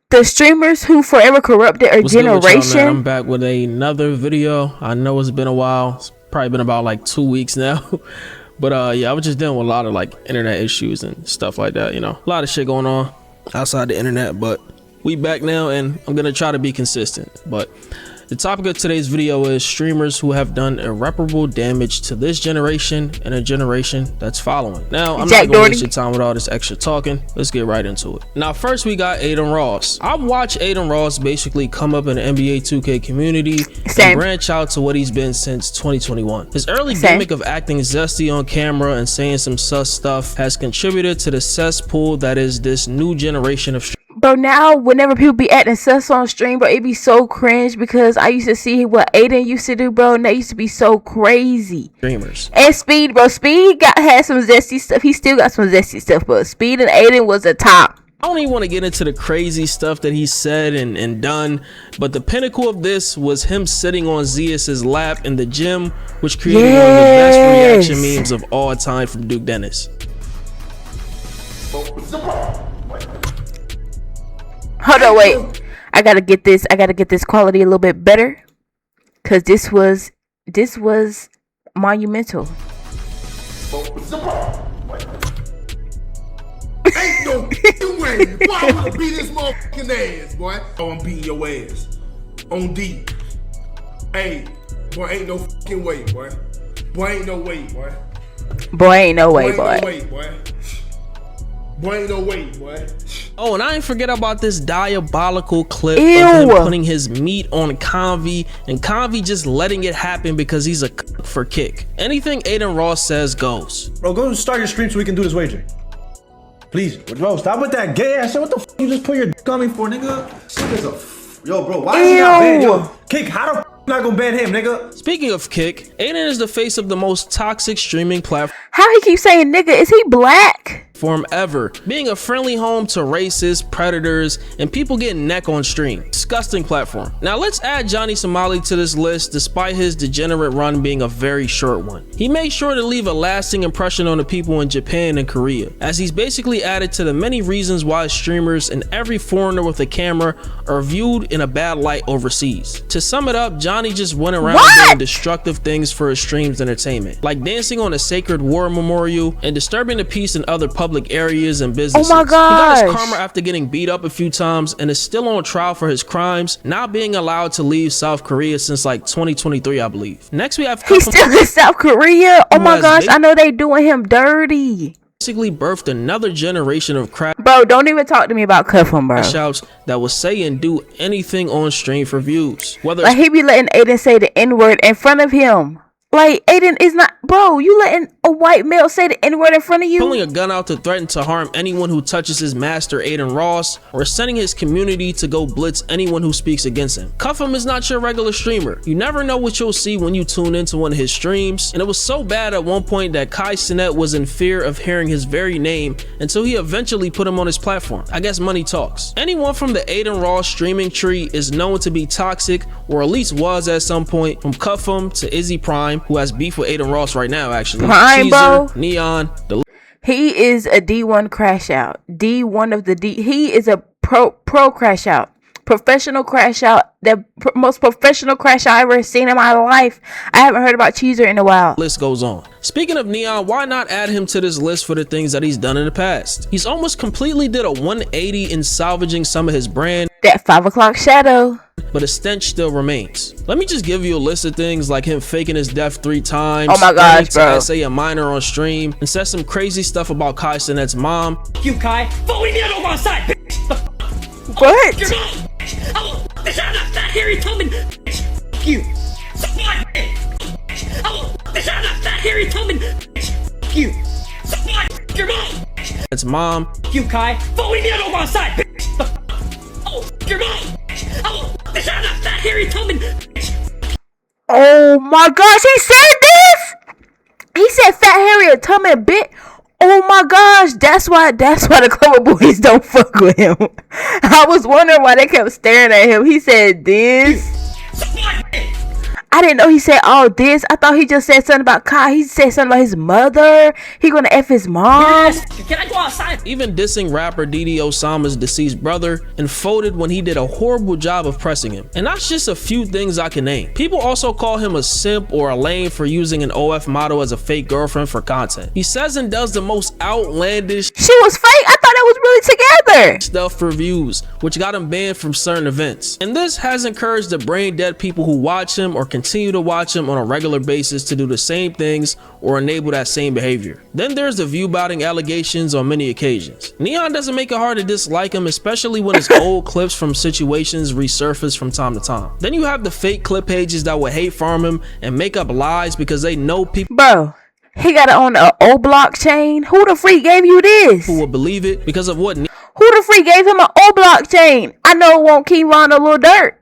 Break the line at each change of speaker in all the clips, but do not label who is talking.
The streamers who forever corrupted a generation.
I'm back with another video. I know it's been a while. It's probably been about like 2 weeks now. But yeah, I was just dealing with a lot of like internet issues and stuff like that. You know, a lot of shit going on outside the internet. But we back now, and I'm gonna try to be consistent. But the topic of today's video is streamers who have done irreparable damage to this generation and a generation that's following. Now, I'm not gonna waste your time with all this extra talking. Let's get right into it. Now, first we got Adin Ross. I've watched Adin Ross basically come up in the NBA 2K community and branch out to what he's been since 2021. His early gimmick of acting zesty on camera and saying some sus stuff has contributed to the cesspool that is this new generation of streamers.
Bro, now whenever people be acting sus on stream, bro, it be so cringe because I used to see what Adin used to do, bro, and that used to be so crazy.
Streamers.
And Speed, bro, Speed had some zesty stuff. He still got some zesty stuff, but Speed and Adin was the top.
I don't even want to get into the crazy stuff that he said and done, but the pinnacle of this was him sitting on Zeus's lap in the gym, which created one of the best reaction memes of all time from Duke Dennis.
Hold on, wait. I gotta get this quality a little bit better, cause this was monumental.
Ain't no way. Why I'm gonna beat this motherfucking ass, boy? Oh, I'm beating your ass on D. Hey, boy, ain't no fucking way, boy. Boy, ain't no way, boy.
Boy, ain't no way, boy.
Boy, ain't no way, boy.
Oh, and I ain't forget about this diabolical clip of him putting his meat on Convy, and Convy just letting it happen because he's a for kick. Anything Adin Ross says goes.
Bro, go start your stream so we can do this wager. Please. Bro, stop with that gay ass shit. What the f you just put your dick on me for, nigga? Yo, bro, why is he not banned? Yo, Kick, how the f not gonna ban him, nigga?
Speaking of Kick, Adin is the face of the most toxic streaming platform.
How he keeps saying nigga? Is he black?
Ever, being a friendly home to racists, predators, and people getting neck on stream. Disgusting platform. Now let's add Johnny Somali to this list, despite his degenerate run being a very short one. He made sure to leave a lasting impression on the people in Japan and Korea, as he's basically added to the many reasons why streamers and every foreigner with a camera are viewed in a bad light overseas. To sum it up, Johnny just went around doing destructive things for his stream's entertainment, like dancing on a sacred war memorial and disturbing the peace in other public areas and businesses.
Oh my god!
He got his karma after getting beat up a few times and is still on trial for his crimes, not being allowed to leave South Korea since like 2023, I believe. Next we have
he's still in South Korea. Oh my gosh, I know they doing him dirty.
Basically birthed another generation of crap.
Bro, don't even talk to me about Cuffham, bro.
Shouts that will say and do anything on stream for views. Whether
like he be letting Adin say the N-word in front of him. Like, Adin is not, bro, you letting a white male say the N-word in front of you?
Pulling a gun out to threaten to harm anyone who touches his master, Adin Ross, or sending his community to go blitz anyone who speaks against him. Cuffham is not your regular streamer. You never know what you'll see when you tune into one of his streams, and it was so bad at one point that Kai Cenat was in fear of hearing his very name until he eventually put him on his platform. I guess money talks. Anyone from the Adin Ross streaming tree is known to be toxic, or at least was at some point, from Cuffham to Izzy Prime, who has beef with Adin Ross right now, actually.
Prime, bro.
Neon.
He is a D1 crash out. D1 of the D. He is a pro crash out. Professional crash out. The most professional crash I ever seen in my life. I haven't heard about Cheezer in a while.
List goes on. Speaking of Neon, why not add him to this list for the things that he's done in the past? He's almost completely did a 180 in salvaging some of his brand.
That 5 o'clock shadow.
But a stench still remains. Let me just give you a list of things like him faking his death 3 times.
Oh my gosh, bro.
Say a minor on stream and said some crazy stuff about Kai Cenat's mom.
You Kai, but we need to go on side, bitch.
What?
Your mom. Oh, it's not that hairy Tubman. Bitch. You. Supply, bitch. Oh, it's not that hairy Tubman. Bitch. You. Supply, your mom.
It's mom.
You Kai, but we need to go on side, bitch. Oh, your mom. Oh, it's not that hairy Tubman.
Oh my gosh, he said this? He said fat Harriet Tubman bit. Oh my gosh, that's why the Clover Boys don't fuck with him. I was wondering why they kept staring at him. He said this. I didn't know he said all this. I thought he just said something about Kai. He said something about his mother. He gonna F his mom.
Can I go outside?
Even dissing rapper Didi Osama's deceased brother and folded when he did a horrible job of pressing him. And that's just a few things I can name. People also call him a simp or a lame for using an OF model as a fake girlfriend for content. He says and does the most outlandish
She was fake. I thought that was really together.
stuff for views, which got him banned from certain events. And this has encouraged the brain dead people who watch him or continue to watch him on a regular basis to do the same things or enable that same behavior. Then there's the view botting allegations on many occasions. Neon doesn't make it hard to dislike him, especially when his old clips from situations resurface from time to time. Then you have the fake clip pages that will hate farm him and make up lies because they know people
Bro, he got it on a O blockchain. Who the freak gave you this?
will believe it because of what
Who the freak gave him an O blockchain? I know it won't keep on a little dirt.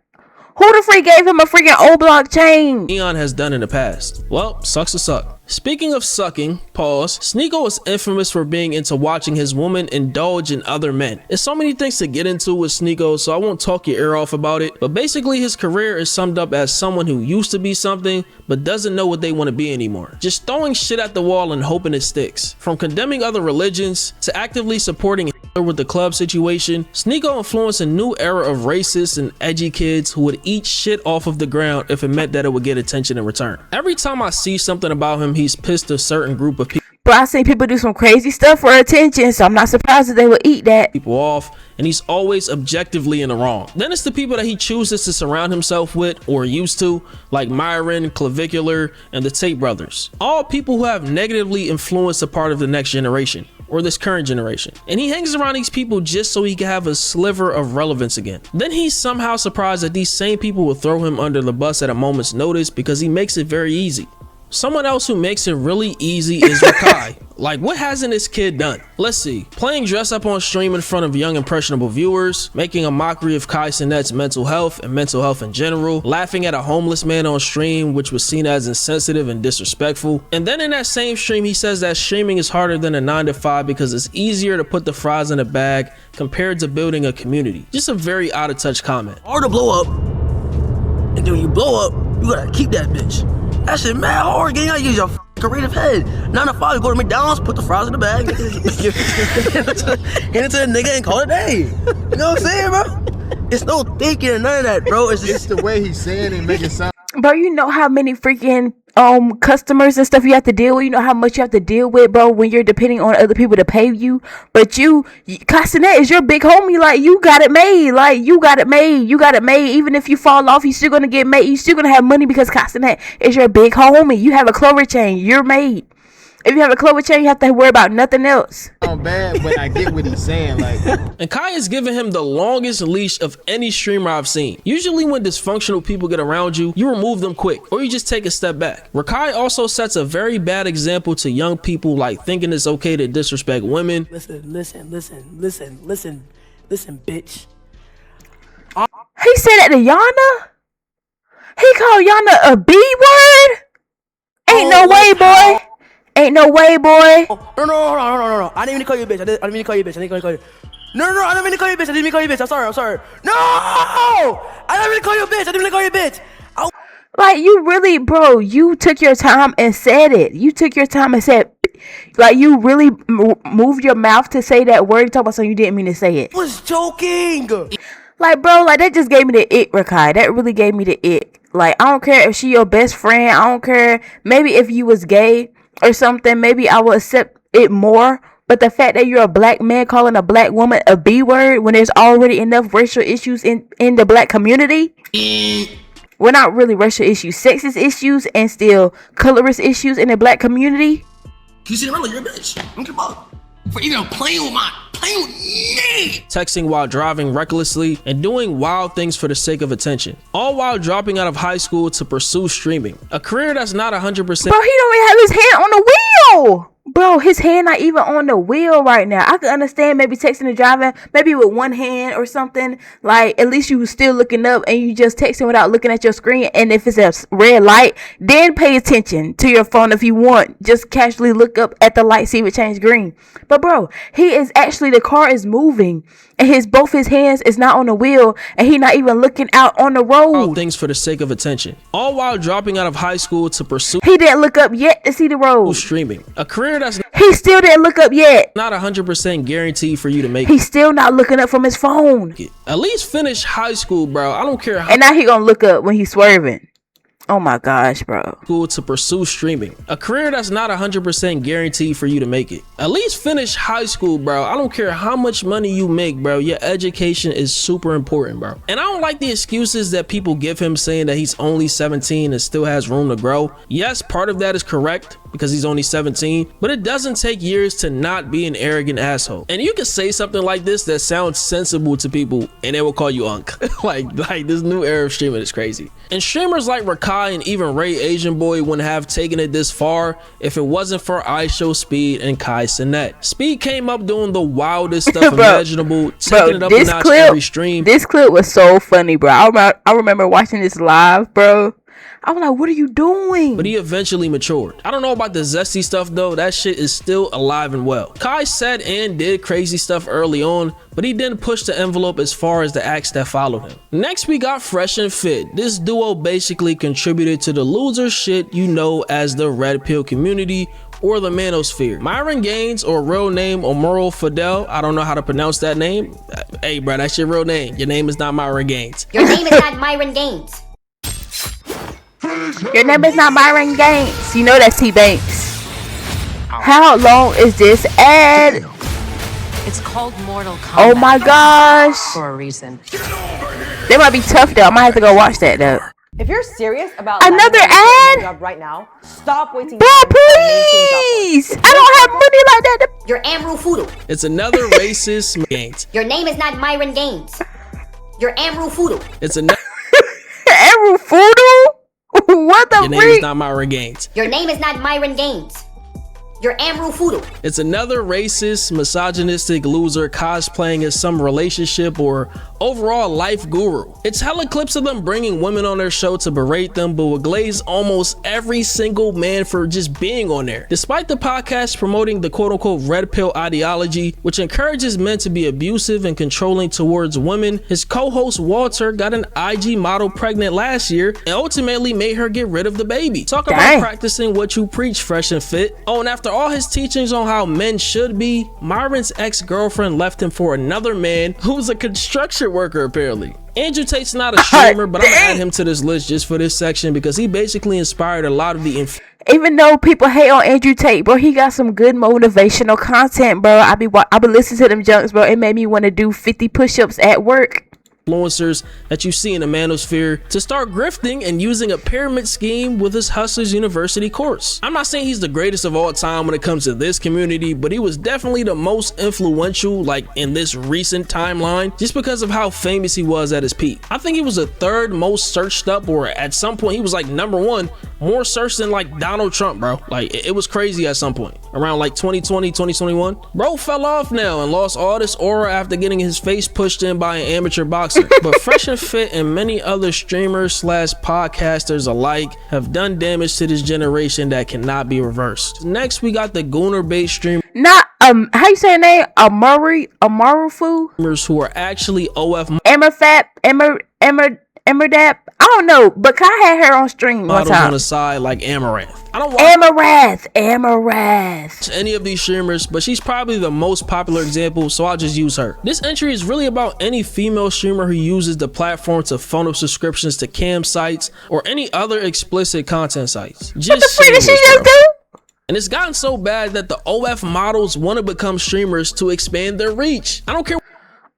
Who the freak gave him a freaking O blockchain?
Neon has done in the past. Well, sucks to suck. Speaking of sucking, pause, Sneeko is infamous for being into watching his woman indulge in other men. There's so many things to get into with Sneeko, so I won't talk your ear off about it, but basically his career is summed up as someone who used to be something, but doesn't know what they want to be anymore. Just throwing shit at the wall and hoping it sticks. From condemning other religions, to actively supporting Hitler with the club situation, Sneeko influenced a new era of racist and edgy kids who would eat shit off of the ground if it meant that it would get attention in return. Every time I see something about him, he's pissed a certain group of
But I seen people do some crazy stuff for attention, so I'm not surprised that they would eat that.
people off, and he's always objectively in the wrong. Then it's the people that he chooses to surround himself with, or used to, like Myron, Clavicular, and the Tate brothers. All people who have negatively influenced a part of the next generation, or this current generation. And he hangs around these people just so he can have a sliver of relevance again. Then he's somehow surprised that these same people will throw him under the bus at a moment's notice because he makes it very easy. Someone else who makes it really easy is Rakai. Like, what hasn't this kid done? Let's see. Playing dress up on stream in front of young impressionable viewers, making a mockery of Kai Cenat's mental health and mental health in general, laughing at a homeless man on stream, which was seen as insensitive and disrespectful. And then in that same stream, he says that streaming is harder than a 9 to 5 because it's easier to put the fries in a bag compared to building a community. Just a very out of touch comment.
Hard to blow up, and then when you blow up, you gotta keep that bitch. That shit mad hard, gang. You gotta use your creative head. 9 to 5, you go to McDonald's, put the fries in the bag, hand it to the nigga and call it a day. You know what I'm saying, bro? It's no thinking or none of that, bro. It's just
the way he's saying it, make it sound.
Bro, you know how many freaking customers and stuff you have to deal with. You know how much you have to deal with, bro, when you're depending on other people to pay you. But you Castanet is your big homie. Like, you got it made. Like, you got it made. You got it made. Even if you fall off, you still gonna get made. You still gonna have money because Castanet is your big homie. You have a Clover chain. You're made. If you have a Clover chain, you have to worry about nothing else.
Sound bad, but I get what he's saying. Like,
And Kai has given him the longest leash of any streamer I've seen. Usually when dysfunctional people get around you, you remove them quick, or you just take a step back. Rakai also sets a very bad example to young people, like thinking it's okay to disrespect women.
listen, bitch.
He said that to Yana? He called Yana a B word? Ain't no way, boy. Ain't no way, boy.
No. I didn't mean to call you a bitch. I didn't mean to call you a bitch. I didn't call you. No. I didn't mean to call you a bitch. I didn't mean to call you a bitch. I'm sorry. No! I didn't mean to call you a bitch. I didn't mean to call you a bitch.
Like, you really, bro, you took your time and said it. You took your time and said, like, you really moved your mouth to say that word. Talk about something you didn't mean to say it.
I was joking.
Like, bro, like, that just gave me the ick, Rakai. That really gave me the ick. Like, I don't care if she your best friend. I don't care. Maybe if you was gay or something, maybe I would accept it more. But the fact that you're a black man calling a black woman a B word when there's already enough racial issues in the black community. Well, not really racial issues, sexist issues, and still colorist issues in the black community.
You see the you're a bitch. I don't care about for even playing with me.
Texting while driving recklessly and doing wild things for the sake of attention. All while dropping out of high school to pursue streaming. A career that's not 100%.
Bro, he don't even have his hand on the wheel. Bro, his hand not even on the wheel right now. I could understand maybe texting and driving, maybe with one hand or something. Like, at least you still looking up and you just texting without looking at your screen. And if it's a red light, then pay attention to your phone if you want. Just casually look up at the light, see if it changed green. But bro, the car is moving. And both his hands is not on the wheel. And he not even looking out on the road.
All things for the sake of attention. All while dropping out of high school to pursue
He didn't look up yet to see the road.
streaming. A career that's
He still didn't look up yet.
not 100% guaranteed for you to make
He's still not looking up from his phone.
it. At least finish high school, bro. I don't care how
And now he gonna look up when he's swerving. Oh my gosh, bro.
school to pursue streaming. A career that's not 100% guaranteed for you to make it. At least finish high school, bro. I don't care how much money you make, bro. Your education is super important, bro. And I don't like the excuses that people give him saying that he's only 17 and still has room to grow. Yes, part of that is correct because he's only 17, but it doesn't take years to not be an arrogant asshole. And you can say something like this that sounds sensible to people and they will call you unk. like this new era of streaming is crazy. And streamers like Rakai and even Ray Asian Boy wouldn't have taken it this far if it wasn't for iShow Speed and Kai Cenat. Speed came up doing the wildest stuff imaginable, taking it up a notch every stream.
This clip was so funny, bro. I remember watching this live, bro. I was like, what are you doing?
But he eventually matured. I don't know about the zesty stuff though. That shit is still alive and well. Kai said and did crazy stuff early on, but he didn't push the envelope as far as the acts that followed him. Next we got Fresh and Fit. This duo basically contributed to the loser shit you know as the Red Pill community or the manosphere. Myron Gaines, or real name Omaro Fidel, I don't know how to pronounce that name. Hey bro, that's your real name. Your name is not Myron Gaines.
Your name is not Myron Gaines.
Your name is not Myron Gaines. You know that's T Banks. How long is this ad?
It's called Mortal Kombat.
Oh my gosh.
For a reason.
They might be tough though. I might have to go watch that though.
If you're serious about
Another
landing a
ad?
job right now, stop waiting.
Bro,
time for a mainstream job board.
please. I don't have money like that.
You're Amru Fudu.
It's another racist Gaines.
Your name is not Myron Gaines. You're Amru Fudu.
It's another
Every Fudu? What the
Your name is
freak?
not Myron Gaines.
Your name is not Myron Gaines. You're Amru Fudu.
It's another racist, misogynistic loser cosplaying as some relationship or overall life guru. It's hella clips of them bringing women on their show to berate them, but would glaze almost every single man for just being on there. Despite the podcast promoting the quote-unquote red pill ideology, which encourages men to be abusive and controlling towards women, his co-host Walter got an IG model pregnant last year and ultimately made her get rid of the baby. Talk about practicing what you preach, Fresh and Fit. Oh, and after all his teachings on how men should be, Myron's ex-girlfriend left him for another man who's a construction worker apparently. Andrew Tate's not a streamer, but I'm gonna add him to this list just for this section because he basically inspired a lot of the
even though people hate on Andrew Tate, bro, he got some good motivational content, bro. I be listening to them junks, bro. It made me want to do 50 push-ups at work.
Influencers that you see in the manosphere to start grifting and using a pyramid scheme with his Hustlers University course. I'm not saying he's the greatest of all time when it comes to this community, but he was definitely the most influential like in this recent timeline just because of how famous he was at his peak. I think he was the third most searched up, or at some point he was like #1 more searched than like Donald Trump, bro. Like it was crazy at some point around like 2020, 2021. Bro fell off now and lost all this aura after getting his face pushed in by an amateur boxer. But Fresh and Fit and many other streamers slash podcasters alike have done damage to this generation that cannot be reversed. Next we got the Gooner bait streamers.
Not how you say her name? Amarufu?
Who are actually OF
Emerdap? I don't know, but Kai had her on stream one time.
On the side like Amaranth. I don't
watch Amaranth.
Any of these streamers, but she's probably the most popular example, so I'll just use her. This entry is really about any female streamer who uses the platform to funnel subscriptions to cam sites or any other explicit content sites.
What the freak did she just do?
And it's gotten so bad that the OF models want to become streamers to expand their reach. I don't care.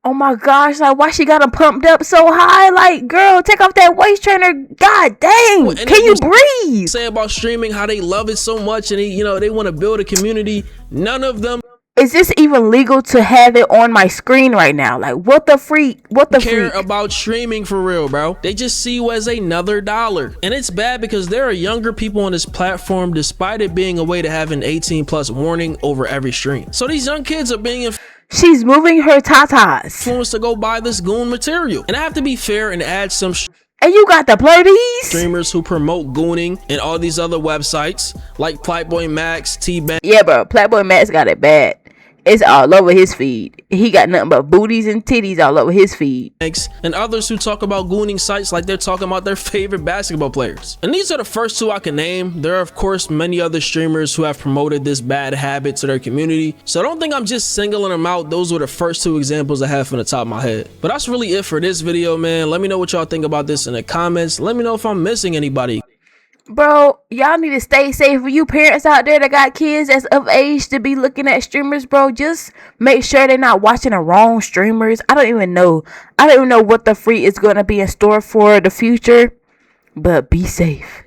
Oh my gosh, like why she got him pumped up so high? Like, girl, take off that waist trainer. God dang, can you breathe?
Say about streaming how they love it so much and they want to build a community. None of them
is this even legal to have it on my screen right now? Like, what the freak? What the
care
freak?
about streaming for real, bro. They just see you as another dollar. And it's bad because there are younger people on this platform despite it being a way to have an 18 plus warning over every stream. So these young kids are being
She's moving her tatas.
influenced to go buy this goon material. And I have to be fair and add some
And you got the blurties?
streamers who promote gooning and all these other websites like Playboy Max, T-Bang.
Yeah, bro. Playboy Max got it bad. It's all over his feed. He got nothing but booties and titties all over his feed.
And others who talk about gooning sites like they're talking about their favorite basketball players. And these are the first two I can name. There are of course many other streamers who have promoted this bad habit to their community. So I don't think I'm just singling them out. Those were the first two examples I have from the top of my head. But that's really it for this video, man. Let me know what y'all think about this in the comments. Let me know if I'm missing anybody.
Bro, y'all need to stay safe. For you parents out there that got kids that's of age to be looking at streamers, bro, just make sure they're not watching the wrong streamers. I don't even know what the freak is going to be in store for the future, but be safe.